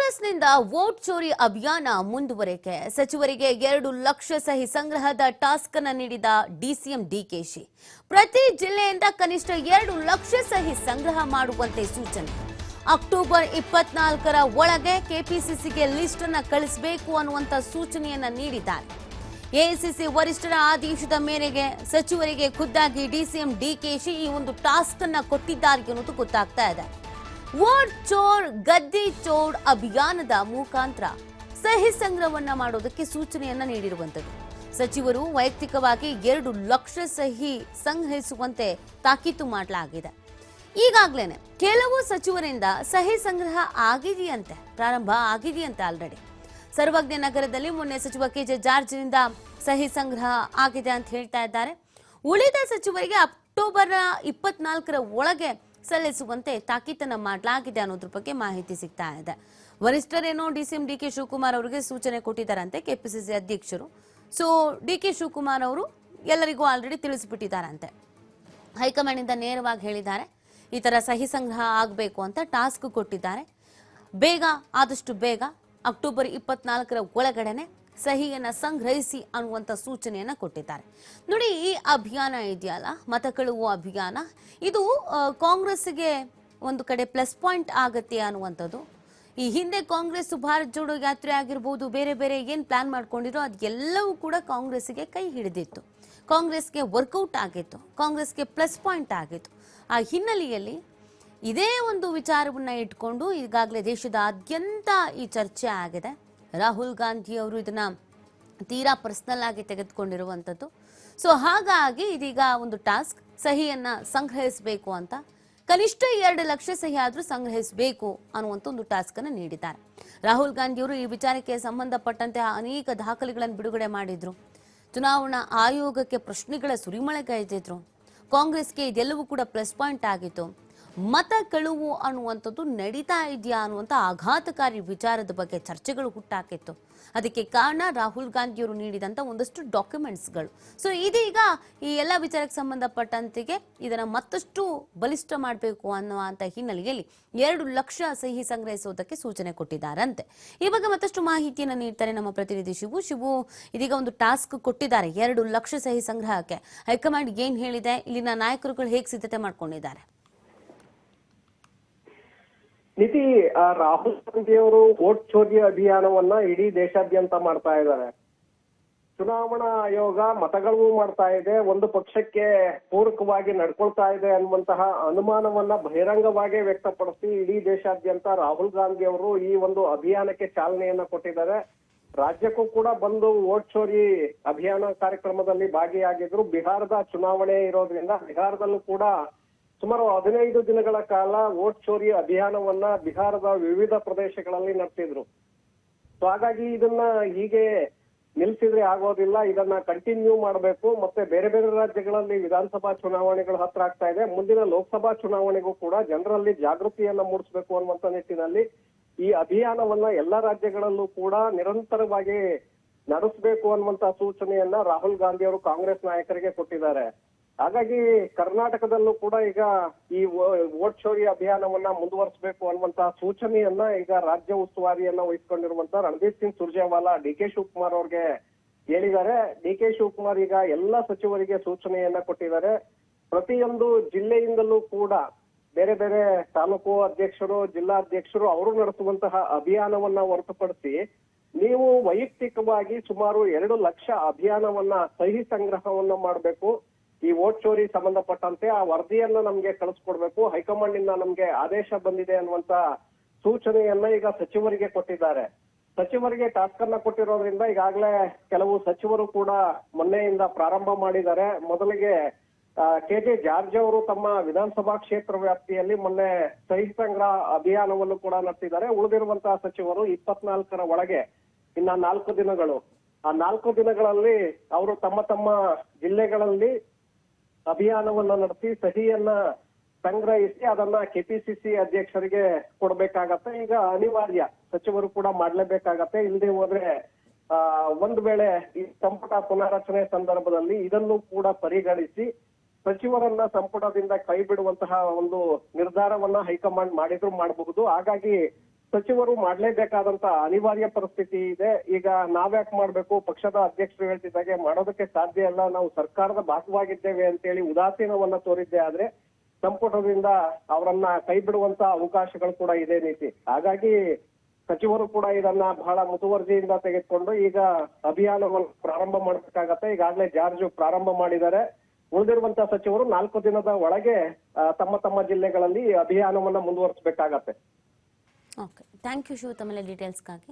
ಕಾಂಗ್ರೆಸ್ನಿಂದ ವೋಟ್ ಚೋರಿ ಅಭಿಯಾನ ಮುಂದುವರಿಕೆ. ಸಚಿವರಿಗೆ 2 ಲಕ್ಷ ಸಹಿ ಸಂಗ್ರಹದ ಟಾಸ್ಕ್ ಅನ್ನು ನೀಡಿದ ಡಿಸಿಎಂ ಡಿಕೆಶಿ. ಪ್ರತಿ ಜಿಲ್ಲೆಯಿಂದ ಕನಿಷ್ಠ 2 ಲಕ್ಷ ಸಹಿ ಸಂಗ್ರಹ ಮಾಡುವಂತೆ ಸೂಚನೆ. ಅಕ್ಟೋಬರ್ 24ರ ಒಳಗೆ ಕೆಪಿಸಿಸಿಗೆ ಲಿಸ್ಟ್ ಅನ್ನು ಕಳಿಸಬೇಕು ಅನ್ನುವಂತ ಸೂಚನೆಯನ್ನ ನೀಡಿದ್ದಾರೆ. ಎಐಸಿಸಿ ವರಿಷ್ಠರ ಆದೇಶದ ಮೇರೆಗೆ ಸಚಿವರಿಗೆ ಖುದ್ದಾಗಿ ಡಿಸಿಎಂ ಡಿಕೆಶಿ ಈ ಒಂದು ಟಾಸ್ಕ್ ಅನ್ನು ಕೊಟ್ಟಿದ್ದಾರೆ ಅನ್ನೋದು ಗೊತ್ತಾಗ್ತಾ ಇದೆ. ವೋಟ್ ಚೋರ್ ಗದ್ದಿ ಚೋರ್ ಅಭಿಯಾನದ ಮುಖಾಂತರ ಸಹಿ ಸಂಗ್ರಹವನ್ನ ಮಾಡೋದಕ್ಕೆ ಸೂಚನೆಯನ್ನ ನೀಡಿರುವಂತದ್ದು. ಸಚಿವರು ವೈಯಕ್ತಿಕವಾಗಿ 2 ಲಕ್ಷ ಸಹಿ ಸಂಗ್ರಹಿಸುವಂತೆ ತಾಕೀತು ಮಾಡಲಾಗಿದೆ. ಈಗಾಗಲೇ ಕೆಲವು ಸಚಿವರಿಂದ ಸಹಿ ಸಂಗ್ರಹ ಆಗಿದೆಯಂತೆ, ಪ್ರಾರಂಭ ಆಗಿದೆಯಂತೆ ಆಲ್ರೆಡಿ. ಸರ್ವಜ್ಞ ನಗರದಲ್ಲಿ ಮೊನ್ನೆ ಸಚಿವ ಕೆಜೆ ಜಾರ್ಜ್ನಿಂದ ಸಹಿ ಸಂಗ್ರಹ ಆಗಿದೆ ಅಂತ ಹೇಳ್ತಾ ಇದ್ದಾರೆ. ಉಳಿದ ಸಚಿವರಿಗೆ ಅಕ್ಟೋಬರ್ 24ರ ಒಳಗೆ ಸಲ್ಲಿಸುವಂತೆ ತಾಕೀತನ್ನ ಮಾಡಲಾಗಿದೆ ಅನ್ನೋದ್ರ ಬಗ್ಗೆ ಮಾಹಿತಿ ಸಿಗ್ತಾ ಇದೆ. ವರಿಷ್ಠರೇನೋ ಡಿಸಿಎಂ ಡಿಕೆ ಶಿವಕುಮಾರ್ ಅವರಿಗೆ ಸೂಚನೆ ಕೊಟ್ಟಿದ್ದಾರಂತೆ ಕೆಪಿಸಿಸಿ ಅಧ್ಯಕ್ಷರು. ಸೊ ಡಿಕೆ ಶಿವಕುಮಾರ್ ಅವರು ಎಲ್ಲರಿಗೂ ಆಲ್ರೆಡಿ ತಿಳಿಸಿಬಿಟ್ಟಿದ್ದಾರಂತೆ. ಹೈಕಮಾಂಡ್ ಇಂದ ನೇರವಾಗಿ ಹೇಳಿದ್ದಾರೆ, ಈ ತರ ಸಹಿ ಸಂಗ್ರಹ ಆಗಬೇಕು ಅಂತ ಟಾಸ್ಕ್ ಕೊಟ್ಟಿದ್ದಾರೆ. ಆದಷ್ಟು ಬೇಗ ಅಕ್ಟೋಬರ್ 24ರ ಒಳಗಡೆನೆ ಸಹಿಯನ್ನ ಸಂಗ್ರಹಿಸಿ ಅನ್ನುವಂಥ ಸೂಚನೆಯನ್ನ ಕೊಟ್ಟಿದ್ದಾರೆ. ನೋಡಿ, ಈ ಅಭಿಯಾನ ಇದೆಯಲ್ಲ, ಮತ ಕಳುವ ಅಭಿಯಾನ, ಇದು ಕಾಂಗ್ರೆಸ್ಗೆ ಒಂದು ಕಡೆ ಪ್ಲಸ್ ಪಾಯಿಂಟ್ ಆಗತ್ತೆ ಅನ್ನುವಂಥದ್ದು. ಈ ಹಿಂದೆ ಕಾಂಗ್ರೆಸ್ ಭಾರತ್ ಜೋಡೋ ಯಾತ್ರೆ ಆಗಿರ್ಬೋದು, ಬೇರೆ ಬೇರೆ ಏನ್ ಪ್ಲಾನ್ ಮಾಡ್ಕೊಂಡಿರೋ ಅದೆಲ್ಲವೂ ಕೂಡ ಕಾಂಗ್ರೆಸ್ಗೆ ಕೈ ಹಿಡಿದಿತ್ತು, ಕಾಂಗ್ರೆಸ್ಗೆ ವರ್ಕೌಟ್ ಆಗಿತ್ತು, ಕಾಂಗ್ರೆಸ್ಗೆ ಪ್ಲಸ್ ಪಾಯಿಂಟ್ ಆಗಿತ್ತು. ಆ ಹಿನ್ನೆಲೆಯಲ್ಲಿ ಇದೇ ಒಂದು ವಿಚಾರವನ್ನ ಇಟ್ಕೊಂಡು ಈಗಾಗಲೇ ದೇಶದಾದ್ಯಂತ ಈ ಚರ್ಚೆ ಆಗಿದೆ. ರಾಹುಲ್ ಗಾಂಧಿ ಅವರು ಇದನ್ನ ತೀರಾ ಪರ್ಸನಲ್ ಆಗಿ ತೆಗೆದುಕೊಂಡಿರುವಂಥದ್ದು. ಸೊ ಹಾಗಾಗಿ ಇದೀಗ ಒಂದು ಟಾಸ್ಕ್, ಸಹಿಯನ್ನ ಸಂಗ್ರಹಿಸಬೇಕು ಅಂತ, ಕನಿಷ್ಠ 2 ಲಕ್ಷ ಸಹಿ ಆದ್ರೂ ಸಂಗ್ರಹಿಸಬೇಕು ಅನ್ನುವಂಥ ಒಂದು ಟಾಸ್ಕ್ ಅನ್ನು ನೀಡಿದ್ದಾರೆ. ರಾಹುಲ್ ಗಾಂಧಿ ಅವರು ಈ ವಿಚಾರಕ್ಕೆ ಸಂಬಂಧಪಟ್ಟಂತೆ ಅನೇಕ ದಾಖಲೆಗಳನ್ನು ಬಿಡುಗಡೆ ಮಾಡಿದ್ರು. ಚುನಾವಣಾ ಆಯೋಗಕ್ಕೆ ಪ್ರಶ್ನೆಗಳ ಸುರಿಮಳೆಗೈದಿದ್ರು. ಕಾಂಗ್ರೆಸ್ಗೆ ಇದೆಲ್ಲವೂ ಕೂಡ ಪ್ಲಸ್ ಪಾಯಿಂಟ್ ಆಗಿತ್ತು. ಮತ ಕಳುವು ಅನ್ನುವಂಥದ್ದು ನಡೀತಾ ಇದೆಯಾ ಅನ್ನುವಂಥ ಆಘಾತಕಾರಿ ವಿಚಾರದ ಬಗ್ಗೆ ಚರ್ಚೆಗಳು ಹುಟ್ಟಾಕಿತ್ತು. ಅದಕ್ಕೆ ಕಾರಣ ರಾಹುಲ್ ಗಾಂಧಿಯವರು ನೀಡಿದಂಥ ಒಂದಷ್ಟು ಡಾಕ್ಯುಮೆಂಟ್ಸ್ಗಳು. ಸೊ ಇದೀಗ ಈ ಎಲ್ಲ ವಿಚಾರಕ್ಕೆ ಸಂಬಂಧಪಟ್ಟಂತೆಗೆ ಇದನ್ನ ಮತ್ತಷ್ಟು ಬಲಿಷ್ಠ ಮಾಡಬೇಕು ಅನ್ನುವಂಥ ಹಿನ್ನೆಲೆಯಲ್ಲಿ 2 ಲಕ್ಷ ಸಹಿ ಸಂಗ್ರಹಿಸುವುದಕ್ಕೆ ಸೂಚನೆ ಕೊಟ್ಟಿದ್ದಾರಂತೆ. ಈ ಬಗ್ಗೆ ಮತ್ತಷ್ಟು ಮಾಹಿತಿಯನ್ನು ನೀಡ್ತಾರೆ ನಮ್ಮ ಪ್ರತಿನಿಧಿ ಶಿವು. ಇದೀಗ ಒಂದು ಟಾಸ್ಕ್ ಕೊಟ್ಟಿದ್ದಾರೆ 2 ಲಕ್ಷ ಸಹಿ ಸಂಗ್ರಹಕ್ಕೆ. ಹೈಕಮಾಂಡ್ ಏನ್ ಹೇಳಿದೆ, ಇಲ್ಲಿನ ನಾಯಕರುಗಳು ಹೇಗೆ ಸಿದ್ಧತೆ ಮಾಡ್ಕೊಂಡಿದ್ದಾರೆ? ನಿತಿ, ರಾಹುಲ್ ಗಾಂಧಿ ಅವರು ವೋಟ್ ಚೋರಿ ಅಭಿಯಾನವನ್ನ ಇಡೀ ದೇಶಾದ್ಯಂತ ಮಾಡ್ತಾ ಇದ್ದಾರೆ. ಚುನಾವಣಾ ಆಯೋಗ ಮತಗಳು ಮಾಡ್ತಾ ಇದೆ, ಒಂದು ಪಕ್ಷಕ್ಕೆ ಪೂರಕವಾಗಿ ನಡ್ಕೊಳ್ತಾ ಇದೆ ಅನ್ನುವಂತಹ ಅನುಮಾನವನ್ನ ಬಹಿರಂಗವಾಗಿ ವ್ಯಕ್ತಪಡಿಸಿ ಇಡೀ ದೇಶಾದ್ಯಂತ ರಾಹುಲ್ ಗಾಂಧಿ ಅವರು ಈ ಒಂದು ಅಭಿಯಾನಕ್ಕೆ ಚಾಲನೆಯನ್ನ ಕೊಟ್ಟಿದ್ದಾರೆ. ರಾಜ್ಯಕ್ಕೂ ಕೂಡ ಬಂದು ವೋಟ್ ಚೋರಿ ಅಭಿಯಾನ ಕಾರ್ಯಕ್ರಮದಲ್ಲಿ ಭಾಗಿಯಾಗಿದ್ರು. ಬಿಹಾರದ ಚುನಾವಣೆ ಇರೋದ್ರಿಂದ ಬಿಹಾರದಲ್ಲೂ ಕೂಡ ಸುಮಾರು 15 ದಿನಗಳ ಕಾಲ ವೋಟ್ ಚೋರಿ ಅಭಿಯಾನವನ್ನ ಬಿಹಾರದ ವಿವಿಧ ಪ್ರದೇಶಗಳಲ್ಲಿ ನಡೆಸಿದ್ರು. ಸೊ ಹಾಗಾಗಿ ಇದನ್ನ ಹೀಗೆ ನಿಲ್ಸಿದ್ರೆ ಆಗೋದಿಲ್ಲ, ಇದನ್ನ ಕಂಟಿನ್ಯೂ ಮಾಡಬೇಕು. ಮತ್ತೆ ಬೇರೆ ಬೇರೆ ರಾಜ್ಯಗಳಲ್ಲಿ ವಿಧಾನಸಭಾ ಚುನಾವಣೆಗಳು ಹತ್ರ ಆಗ್ತಾ ಇದೆ. ಮುಂದಿನ ಲೋಕಸಭಾ ಚುನಾವಣೆಗೂ ಕೂಡ ಜನರಲ್ಲಿ ಜಾಗೃತಿಯನ್ನ ಮೂಡಿಸಬೇಕು ಅನ್ನುವಂತ ನಿಟ್ಟಿನಲ್ಲಿ ಈ ಅಭಿಯಾನವನ್ನ ಎಲ್ಲಾ ರಾಜ್ಯಗಳಲ್ಲೂ ಕೂಡ ನಿರಂತರವಾಗಿ ನಡೆಸಬೇಕು ಅನ್ನುವಂತ ಸೂಚನೆಯನ್ನ ರಾಹುಲ್ ಗಾಂಧಿ ಅವರು ಕಾಂಗ್ರೆಸ್ ನಾಯಕರಿಗೆ ಕೊಟ್ಟಿದ್ದಾರೆ. ಹಾಗಾಗಿ ಕರ್ನಾಟಕದಲ್ಲೂ ಕೂಡ ಈಗ ಈ ವೋಟ್ ಚೋರಿ ಅಭಿಯಾನವನ್ನ ಮುಂದುವರಿಸಬೇಕು ಅನ್ನುವಂತಹ ಸೂಚನೆಯನ್ನ ಈಗ ರಾಜ್ಯ ಉಸ್ತುವಾರಿಯನ್ನ ವಹಿಸಿಕೊಂಡಿರುವಂತ ರಣದೀಪ್ ಸಿಂಗ್ ಸುರ್ಜೇವಾಲಾ ಡಿಕೆ ಶಿವಕುಮಾರ್ ಅವ್ರಿಗೆ ಹೇಳಿದ್ದಾರೆ. ಡಿಕೆ ಶಿವಕುಮಾರ್ ಈಗ ಎಲ್ಲಾ ಸಚಿವರಿಗೆ ಸೂಚನೆಯನ್ನ ಕೊಟ್ಟಿದ್ದಾರೆ. ಪ್ರತಿಯೊಂದು ಜಿಲ್ಲೆಯಿಂದಲೂ ಕೂಡ ಬೇರೆ ಬೇರೆ ತಾಲೂಕು ಅಧ್ಯಕ್ಷರು, ಜಿಲ್ಲಾಧ್ಯಕ್ಷರು ಅವರು ನಡೆಸುವಂತಹ ಅಭಿಯಾನವನ್ನ ಹೊರತುಪಡಿಸಿ ನೀವು ವೈಯಕ್ತಿಕವಾಗಿ ಸುಮಾರು 2 ಲಕ್ಷ ಅಭಿಯಾನವನ್ನ ಸಹಿ ಸಂಗ್ರಹವನ್ನ ಮಾಡಬೇಕು. ಈ ವೋಟ್ ಚೋರಿ ಸಂಬಂಧಪಟ್ಟಂತೆ ಆ ವರದಿಯನ್ನ ನಮ್ಗೆ ಕಳಿಸ್ಕೊಡ್ಬೇಕು, ಹೈಕಮಾಂಡ್ ಇಂದ ನಮ್ಗೆ ಆದೇಶ ಬಂದಿದೆ ಅನ್ನುವಂತ ಸೂಚನೆಯನ್ನ ಈಗ ಸಚಿವರಿಗೆ ಕೊಟ್ಟಿದ್ದಾರೆ. ಸಚಿವರಿಗೆ ಟಾಸ್ಕ್ ಅನ್ನ ಕೊಟ್ಟಿರೋದ್ರಿಂದ ಈಗಾಗಲೇ ಕೆಲವು ಸಚಿವರು ಕೂಡ ಮೊನ್ನೆಯಿಂದ ಪ್ರಾರಂಭ ಮಾಡಿದ್ದಾರೆ. ಮೊದಲಿಗೆ ಕೆಜೆ ಜಾರ್ಜ್ ಅವರು ತಮ್ಮ ವಿಧಾನಸಭಾ ಕ್ಷೇತ್ರ ವ್ಯಾಪ್ತಿಯಲ್ಲಿ ಮೊನ್ನೆ ಸಹಿ ಸಂಗ್ರಹ ಅಭಿಯಾನವನ್ನು ಕೂಡ ನಡೆಸಿದ್ದಾರೆ. ಉಳಿದಿರುವಂತಹ ಸಚಿವರು 24ರ ಒಳಗೆ ಇನ್ನ 4 ದಿನಗಳು, ಆ 4 ದಿನಗಳಲ್ಲಿ ಅವರು ತಮ್ಮ ತಮ್ಮ ಜಿಲ್ಲೆಗಳಲ್ಲಿ ಅಭಿಯಾನವನ್ನ ನಡೆಸಿ ಸಹಿಯನ್ನ ಸಂಗ್ರಹಿಸಿ ಅದನ್ನ ಕೆಪಿಸಿಸಿ ಅಧ್ಯಕ್ಷರಿಗೆ ಕೊಡ್ಬೇಕಾಗತ್ತೆ. ಈಗ ಅನಿವಾರ್ಯ, ಸಚಿವರು ಕೂಡ ಮಾಡ್ಲೇಬೇಕಾಗತ್ತೆ. ಇಲ್ಲದೆ ಹೋದ್ರೆ ಒಂದು ವೇಳೆ ಈ ಸಂಪುಟ ಪುನಾರಚನೆ ಸಂದರ್ಭದಲ್ಲಿ ಇದನ್ನು ಕೂಡ ಪರಿಗಣಿಸಿ ಸಚಿವರನ್ನ ಸಂಪುಟದಿಂದ ಕೈ ಬಿಡುವಂತಹ ಒಂದು ನಿರ್ಧಾರವನ್ನ ಹೈಕಮಾಂಡ್ ಮಾಡಿದ್ರು ಮಾಡಬಹುದು. ಹಾಗಾಗಿ ಸಚಿವರು ಮಾಡ್ಲೇಬೇಕಾದಂತ ಅನಿವಾರ್ಯ ಪರಿಸ್ಥಿತಿ ಇದೆ. ಈಗ ನಾವ್ಯಾಕ್ ಮಾಡ್ಬೇಕು, ಪಕ್ಷದ ಅಧ್ಯಕ್ಷರು ಹೇಳ್ತಿದ್ದಾಗೆ ಮಾಡೋದಕ್ಕೆ ಸಾಧ್ಯ ಇಲ್ಲ, ನಾವು ಸರ್ಕಾರದ ಭಾಗವಾಗಿದ್ದೇವೆ ಅಂತೇಳಿ ಉದಾಸೀನವನ್ನ ತೋರಿದ್ದೆ ಆದ್ರೆ ಸಂಪುಟದಿಂದ ಅವರನ್ನ ಕೈ ಬಿಡುವಂತ ಅವಕಾಶಗಳು ಕೂಡ ಇದೆ ನೀತಿ. ಹಾಗಾಗಿ ಸಚಿವರು ಕೂಡ ಇದನ್ನ ಬಹಳ ಮುತುವರ್ಜಿಯಿಂದ ತೆಗೆದುಕೊಂಡು ಈಗ ಅಭಿಯಾನವನ್ನು ಪ್ರಾರಂಭ ಮಾಡ್ಬೇಕಾಗತ್ತೆ. ಈಗಾಗಲೇ ಜಾರ್ಜ್ ಪ್ರಾರಂಭ ಮಾಡಿದ್ದಾರೆ. ಉಳಿದಿರುವಂತಹ ಸಚಿವರು 4 ದಿನದ ಒಳಗೆ ತಮ್ಮ ತಮ್ಮ ಜಿಲ್ಲೆಗಳಲ್ಲಿ ಅಭಿಯಾನವನ್ನ ಮುಂದುವರಿಸಬೇಕಾಗತ್ತೆ. ಓಕೆ, ಥ್ಯಾಂಕ್ ಯು ಶಿವ ತಮ್ಮೆಲ್ಲ ಡೀಟೇಲ್ಸ್ಗಾಗಿ.